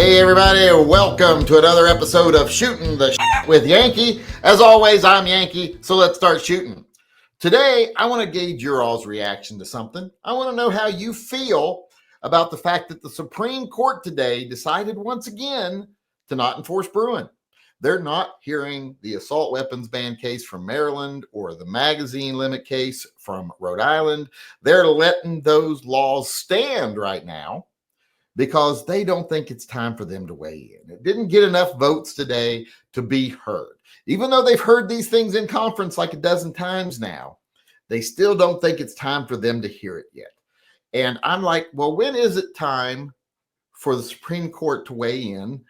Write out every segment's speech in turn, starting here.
Hey everybody, welcome to another episode of Shooting the Shit with Yankee. As always, I'm Yankee, so let's start shooting. Today, I want to gauge your all's reaction to something. I want to know how you feel about the fact that the Supreme Court today decided once again to not enforce Bruin. They're not hearing the assault weapons ban case from Maryland or the magazine limit case from Rhode Island. They're letting those laws stand right now because they don't think it's time for them to weigh in. It didn't get enough votes today to be heard. Even though they've heard these things in conference like a dozen times now, they still don't think it's time for them to hear it yet. And I'm like, well, when is it time for the Supreme Court to weigh in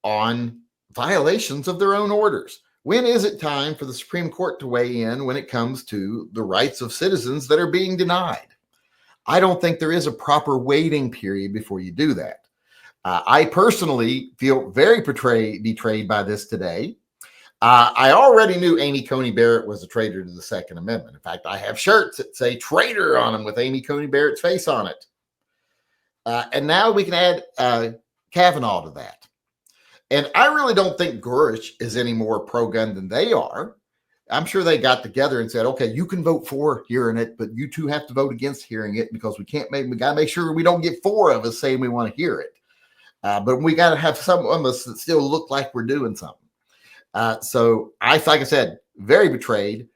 on violations of their own orders? When is it time for the Supreme Court to weigh in when it comes to the rights of citizens that are being denied? I don't think there is a proper waiting period before you do that. I personally feel very betrayed by this today. I already knew Amy Coney Barrett was a traitor to the Second Amendment. In fact, I have shirts that say traitor on them with Amy Coney Barrett's face on it. And now we can add Kavanaugh to that. And I really don't think Gorsuch is any more pro-gun than they are. I'm sure they got together and said, okay, you can vote for hearing it, but you two have to vote against hearing it because we got to make sure we don't get four of us saying we want to hear it. But we got to have some of us that still look like we're doing something. So like I said, very betrayed.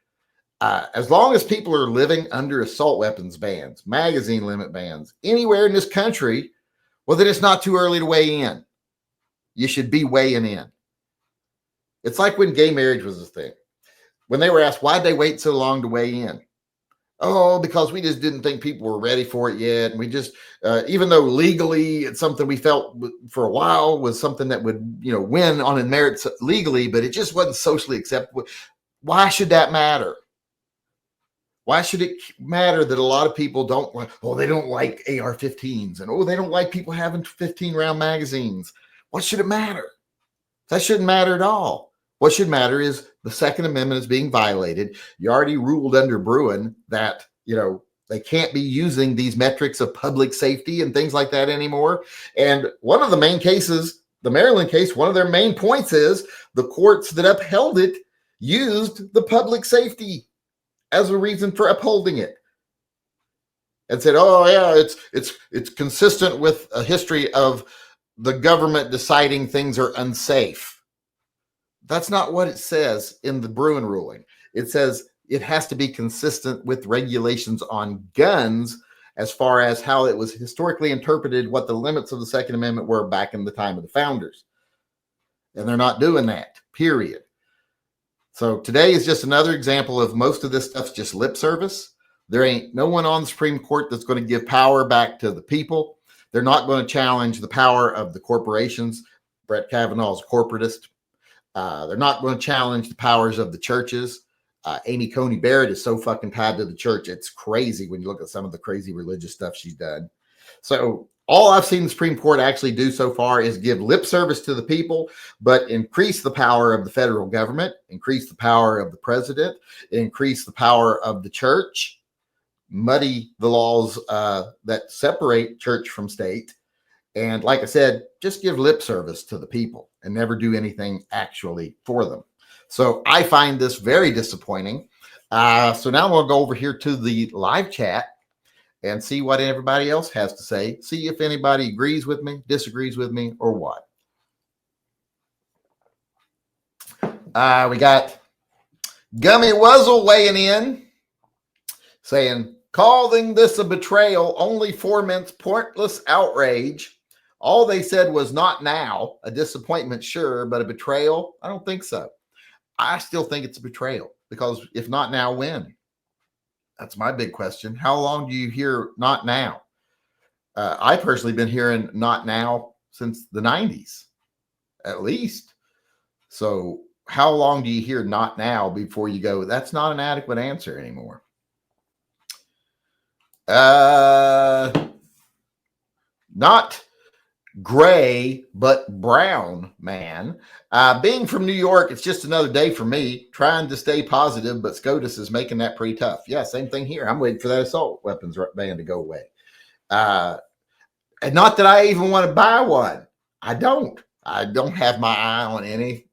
As long as people are living under assault weapons bans, magazine limit bans, anywhere in this country, well, then it's not too early to weigh in. You should be weighing in. It's like when gay marriage was a thing. When they were asked, why'd they wait so long to weigh in? Oh, because we just didn't think people were ready for it yet. And we just, even though legally it's something we felt for a while was something that would, win on its merits legally, but it just wasn't socially acceptable. Why should that matter? Why should it matter that a lot of people don't like, they don't like AR-15s and, they don't like people having 15-round magazines. What should it matter? That shouldn't matter at all. What should matter is the Second Amendment is being violated. You already ruled under Bruin that, they can't be using these metrics of public safety and things like that anymore. And one of the main cases, the Maryland case, one of their main points is the courts that upheld it used the public safety as a reason for upholding it. And said, it's consistent with a history of the government deciding things are unsafe. That's not what it says in the Bruin ruling. It says it has to be consistent with regulations on guns as far as how it was historically interpreted, what the limits of the Second Amendment were back in the time of the founders. And they're not doing that, period. So today is just another example of most of this stuff's just lip service. There ain't no one on the Supreme Court that's going to give power back to the people. They're not going to challenge the power of the corporations. Brett Kavanaugh is a corporatist. They're not going to challenge the powers of the churches. Amy Coney Barrett is so fucking tied to the church. It's crazy when you look at some of the crazy religious stuff she's done. So all I've seen the Supreme Court actually do so far is give lip service to the people, but increase the power of the federal government, increase the power of the president, increase the power of the church, muddy the laws that separate church from state. And like I said, just give lip service to the people and never do anything actually for them. So I find this very disappointing. So now we'll go over here to the live chat and see what everybody else has to say. See if anybody agrees with me, disagrees with me, or what. We got Gummy Wuzzle weighing in, saying, calling this a betrayal only foments pointless outrage. All they said was not now. A disappointment, sure, but a betrayal? I don't think so. I still think it's a betrayal because if not now, when? That's my big question. How long do you hear not now? I personally been hearing not now since the 90s, at least. So how long do you hear not now before you go, that's not an adequate answer anymore? Not gray, but brown man. Being from New York, it's just another day for me, trying to stay positive, but SCOTUS is making that pretty tough. Yeah, same thing here. I'm waiting for that assault weapons ban to go away. And not that I even want to buy one. I don't have my eye on any,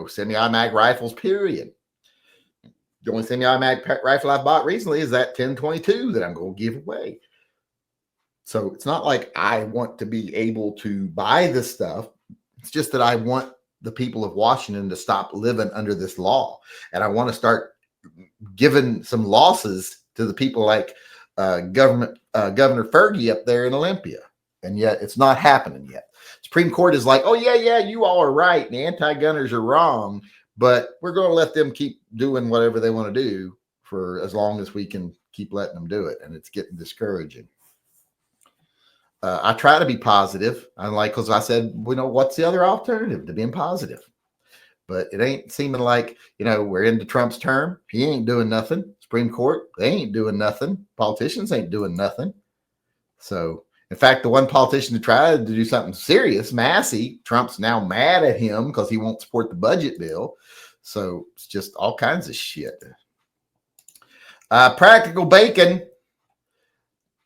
semi-automatic rifles, period. The only semi-automatic rifle I've bought recently is that 1022 that I'm going to give away. So it's not like I want to be able to buy this stuff. It's just that I want the people of Washington to stop living under this law. And I want to start giving some losses to the people like Governor Fergie up there in Olympia. And yet it's not happening yet. Supreme Court is like, oh, yeah, you all are right. And the anti-gunners are wrong. But we're going to let them keep doing whatever they want to do for as long as we can keep letting them do it. And it's getting discouraging. I try to be positive. Because I said, what's the other alternative to being positive? But it ain't seeming like, we're into Trump's term. He ain't doing nothing. Supreme Court, they ain't doing nothing. Politicians ain't doing nothing. So, in fact, the one politician who tried to do something serious, Massey, Trump's now mad at him because he won't support the budget bill. So it's just all kinds of shit. Practical Bacon,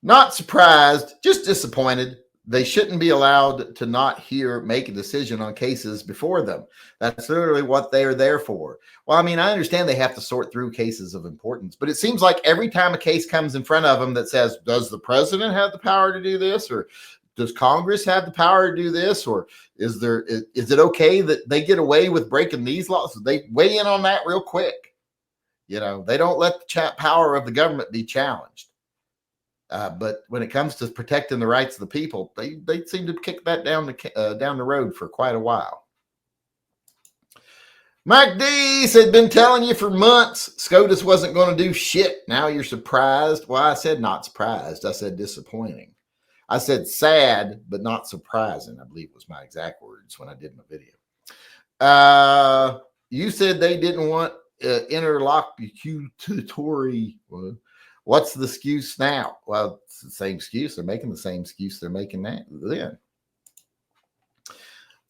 not surprised, just disappointed. They shouldn't be allowed to not make a decision on cases before them. That's literally what they are there for. Well, I understand they have to sort through cases of importance, but it seems like every time a case comes in front of them that says, does the president have the power to do this? Or does Congress have the power to do this? Or is it okay that they get away with breaking these laws? They weigh in on that real quick. They don't let the power of the government be challenged. But when it comes to protecting the rights of the people, they seem to kick that down the road for quite a while. Mike D said, been telling you for months SCOTUS wasn't going to do shit. Now you're surprised. Well, I said not surprised. I said disappointing. I said sad, but not surprising, I believe was my exact words when I did my video. You said they didn't want interlocutory. What's the excuse now? Well, it's the same excuse. They're making the same excuse they're making then.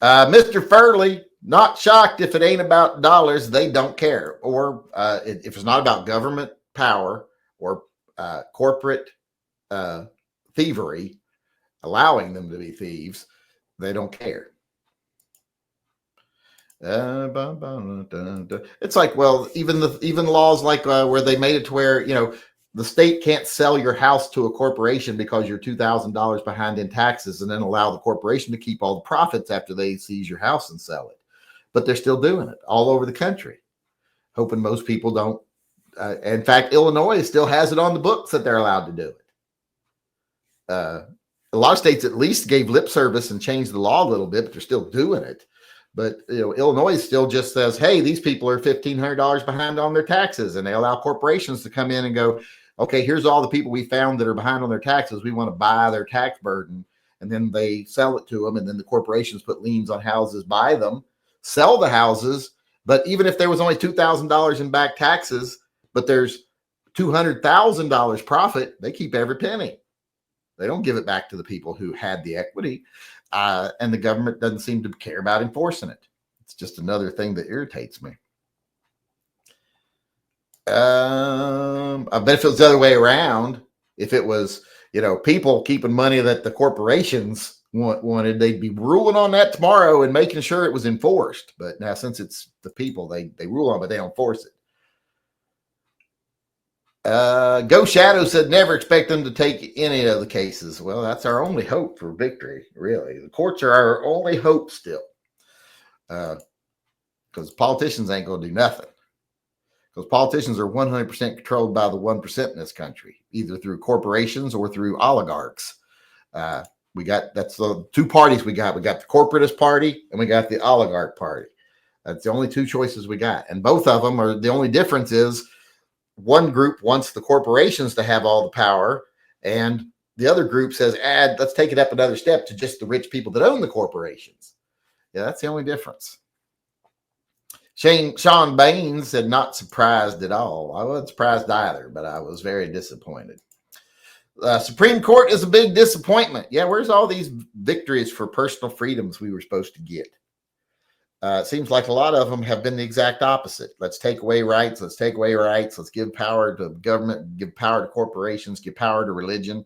Mr. Furley, not shocked if it ain't about dollars. They don't care. Or if it's not about government power or corporate thievery, allowing them to be thieves, they don't care. It's like, well, even laws like where they made it to where, the state can't sell your house to a corporation because you're $2,000 behind in taxes and then allow the corporation to keep all the profits after they seize your house and sell it. But they're still doing it all over the country, hoping most people don't. In fact, Illinois still has it on the books that they're allowed to do it. A lot of states at least gave lip service and changed the law a little bit, but they're still doing it. But Illinois still just says, hey, these people are $1,500 behind on their taxes, and they allow corporations to come in and go, okay, here's all the people we found that are behind on their taxes. We want to buy their tax burden. And then they sell it to them. And then the corporations put liens on houses, buy them, sell the houses. But even if there was only $2,000 in back taxes, but there's $200,000 profit, they keep every penny. They don't give it back to the people who had the equity. And the government doesn't seem to care about enforcing it. It's just another thing that irritates me. I bet if it was the other way around, if it was, people keeping money that the corporations wanted, they'd be ruling on that tomorrow and making sure it was enforced. But now, since it's the people, they rule on it, but they don't force it. Go Shadow said never expect them to take any of the cases. Well, that's our only hope for victory, really. The courts are our only hope still. Because politicians ain't going to do nothing. Because politicians are 100% controlled by the 1% in this country, either through corporations or through oligarchs. That's the two parties we got. We got the corporatist party and we got the oligarch party. That's the only two choices we got. And both of them are, the only difference is one group wants the corporations to have all the power, and the other group says, let's take it up another step to just the rich people that own the corporations. Yeah, that's the only difference. Sean Bain said, not surprised at all. I wasn't surprised either, but I was very disappointed. Supreme Court is a big disappointment. Yeah, where's all these victories for personal freedoms we were supposed to get? It seems like a lot of them have been the exact opposite. Let's take away rights. Let's take away rights. Let's give power to government, give power to corporations, give power to religion.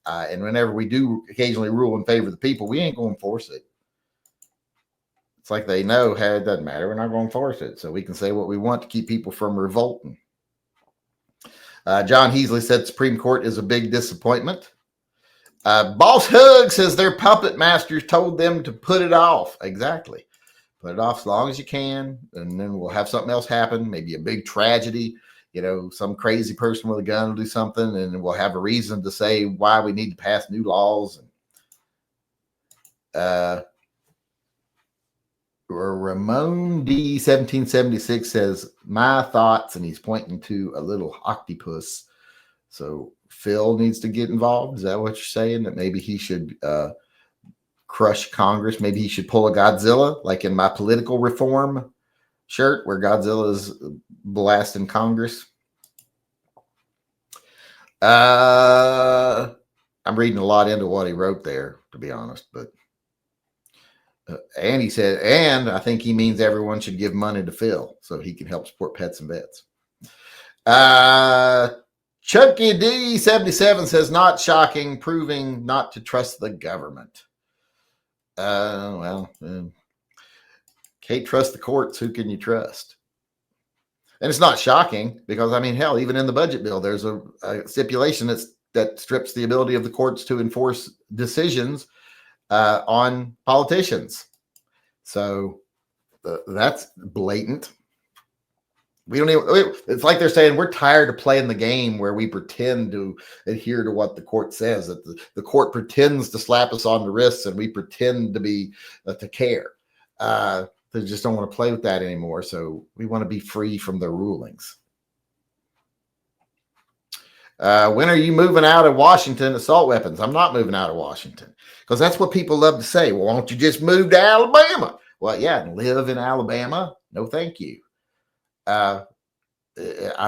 And whenever we do occasionally rule in favor of the people, we ain't going to enforce it. like they know, hey, it doesn't matter. We're not going to force it. So we can say what we want to keep people from revolting. John Heasley said Supreme Court is a big disappointment. Boss Hug says their puppet masters told them to put it off. Exactly. Put it off as long as you can, and then we'll have something else happen, maybe a big tragedy. Some crazy person with a gun will do something, and we'll have a reason to say why we need to pass new laws. Ramon D 1776 says my thoughts, and he's pointing to a little octopus. So Phil needs to get involved. Is that what you're saying? That maybe he should crush Congress? Maybe he should pull a Godzilla, like in my political reform shirt, where Godzilla is blasting Congress. I'm reading a lot into what he wrote there, to be honest, but. And he said, and I think he means everyone should give money to Phil so he can help support pets and vets. Chucky D77 says, not shocking, proving not to trust the government. Can't trust the courts. Who can you trust? And it's not shocking because, hell, even in the budget bill, there's a stipulation that strips the ability of the courts to enforce decisions on politicians. So that's blatant. It's like they're saying we're tired of playing the game where we pretend to adhere to what the court says, that the court pretends to slap us on the wrists and we pretend to be to care. They just don't want to play with that anymore. So we want to be free from their rulings. When are you moving out of Washington, assault weapons? I'm not moving out of Washington because that's what people love to say. Well, why don't you just move to Alabama? Well, yeah, live in Alabama. No, thank you. I've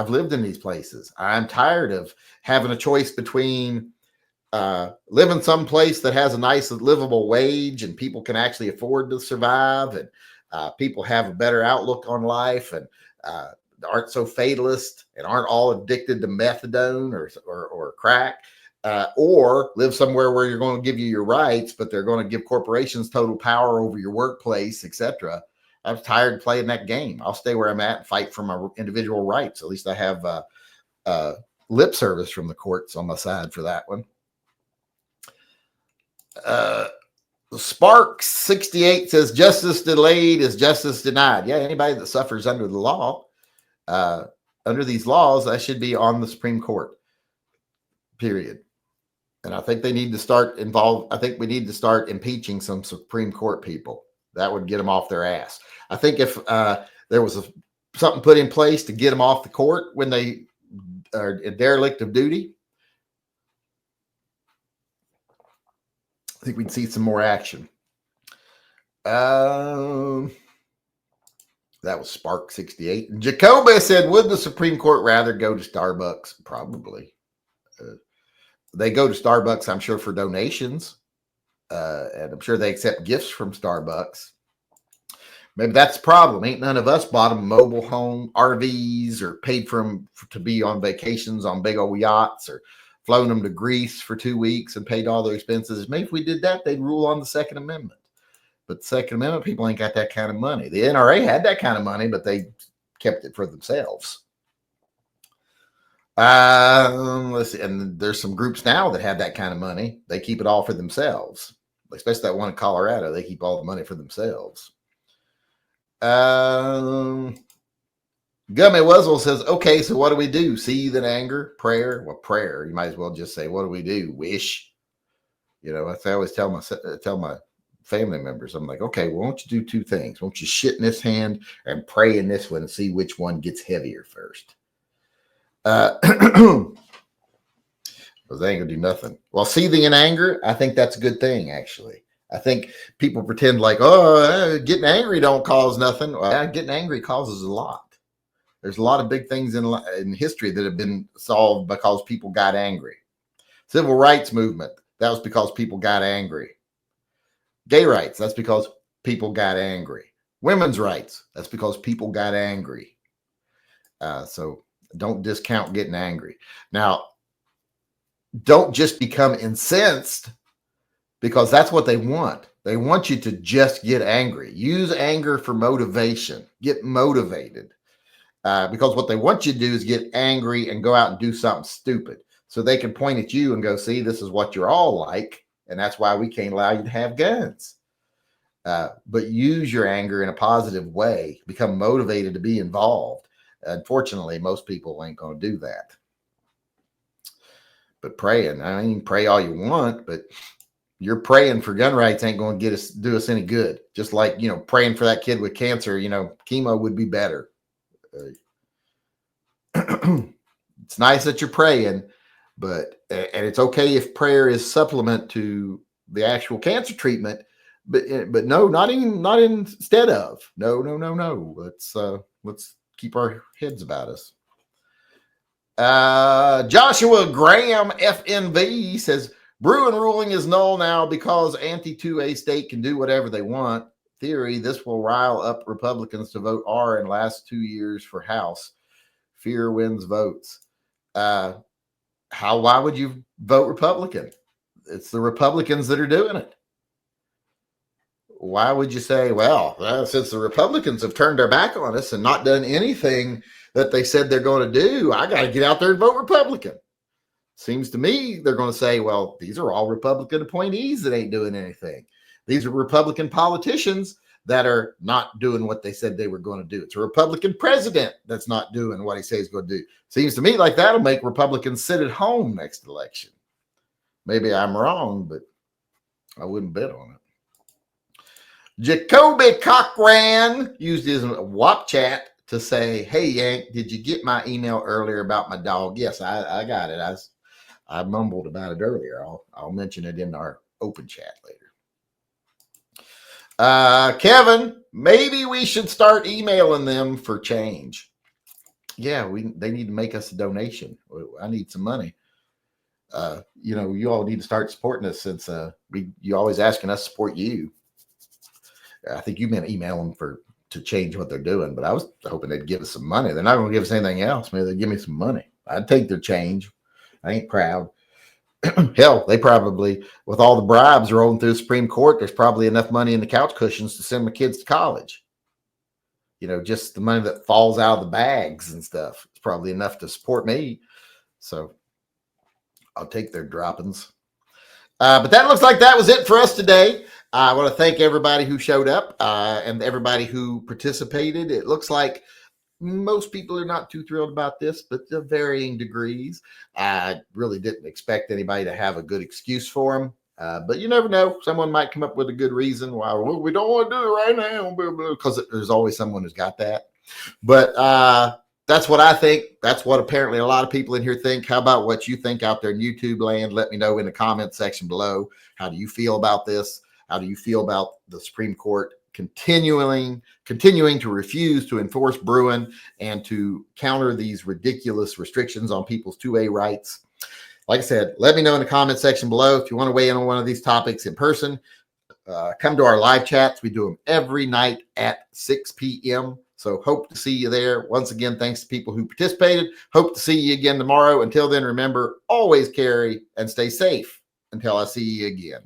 lived in these places. I'm tired of having a choice between living someplace that has a nice livable wage and people can actually afford to survive, and people have a better outlook on life and aren't so fatalist and aren't all addicted to methadone or crack, or live somewhere where you're going to give you your rights, but they're going to give corporations total power over your workplace, etc. I'm tired of playing that game. I'll stay where I'm at and fight for my individual rights. At least I have lip service from the courts on my side for that one. Sparks 68 says justice delayed is justice denied. Yeah, anybody that suffers under the law, under these laws, that should be on the Supreme Court, period. And I think they need to start I think we need to start impeaching some Supreme Court people. That would get them off their ass. I think if there was something put in place to get them off the court when they are a derelict of duty, I think we'd see some more action. That was Spark 68. Jacoba said, would the Supreme Court rather go to Starbucks? Probably. They go to Starbucks, I'm sure, for donations. And I'm sure they accept gifts from Starbucks. Maybe that's the problem. Ain't none of us bought them mobile home RVs or paid for them to be on vacations on big old yachts or flown them to Greece for 2 weeks and paid all their expenses. Maybe if we did that, they'd rule on the Second Amendment. But the Second Amendment people ain't got that kind of money. The NRA had that kind of money, but they kept it for themselves. Let's see. And there's some groups now that have that kind of money. They keep it all for themselves. Especially that one in Colorado. They keep all the money for themselves. Gummy Wuzzle says, okay, so what do we do? Seethe in anger? Prayer? Well, prayer. You might as well just say, what do we do? Wish. I always tell my family members, I'm like, okay, well, why don't you do two things? Why don't you shit in this hand and pray in this one and see which one gets heavier first? Because they ain't gonna do nothing. Well, seething in anger, I think that's a good thing, actually. I think people pretend like, getting angry don't cause nothing. Well, getting angry causes a lot. There's a lot of big things in history that have been solved because people got angry. Civil rights movement, that was because people got angry. Gay rights, that's because people got angry. Women's rights, that's because people got angry. So don't discount getting angry. Now, don't just become incensed because that's what they want. They want you to just get angry. Use anger for motivation. Get motivated. Because what they want you to do is get angry and go out and do something stupid. So they can point at you and go, see, this is what you're all like. And that's why we can't allow you to have guns. But use your anger in a positive way. Become motivated to be involved. Unfortunately, most people ain't going to do that. But praying, I mean, pray all you want, but your praying for gun rights ain't going to do us any good. Just like, praying for that kid with cancer, chemo would be better. It's nice that you're praying, and it's okay if prayer is supplement to the actual cancer treatment, but no, not instead of. No. Let's keep our heads about us. Joshua Graham FNV says Bruin ruling is null now because anti-2A state can do whatever they want. Theory, this will rile up Republicans to vote R in last 2 years for House. Fear wins votes. Why would you vote Republican? It's the Republicans that are doing it. Why would you say, well, since the Republicans have turned their back on us and not done anything that they said they're going to do, I got to get out there and vote Republican. Seems to me they're going to say, well, these are all Republican appointees that ain't doing anything. These are Republican politicians that are not doing what they said they were going to do. It's a Republican president that's not doing what he says he's going to do. Seems to me like that'll make Republicans sit at home next election. Maybe I'm wrong, but I wouldn't bet on it. Jacoby Cochran used his WAP chat to say, hey, Yank, did you get my email earlier about my dog? Yes, I got it. I mumbled about it earlier. I'll mention it in our open chat later. Kevin, maybe we should start emailing them for change. Yeah, they need to make us a donation. I need some money. You all need to start supporting us since you always asking us to support you. I think you meant email them to change what they're doing, but I was hoping they'd give us some money. They're not going to give us anything else. Maybe they'd give me some money. I'd take their change. I ain't proud. Hell, they probably, with all the bribes rolling through the Supreme Court, there's probably enough money in the couch cushions to send my kids to college. Just the money that falls out of the bags and stuff. It's probably enough to support me. So I'll take their droppings. But that looks like that was it for us today. I want to thank everybody who showed up and everybody who participated. It looks like most people are not too thrilled about this, but to varying degrees. I really didn't expect anybody to have a good excuse for them. But you never know. Someone might come up with a good reason why we don't want to do it right now, because there's always someone who's got that. But that's what I think. That's what apparently a lot of people in here think. How about what you think out there in YouTube land? Let me know in the comment section below. How do you feel about this? How do you feel about the Supreme Court continuing to refuse to enforce Bruin and to counter these ridiculous restrictions on people's 2A rights? Like I said, let me know in the comment section below. If you want to weigh in on one of these topics in person, come to our live chats. We do them every night at 6 p.m. So hope to see you there. Once again, thanks to people who participated. Hope to see you again tomorrow. Until then, remember, always carry and stay safe until I see you again.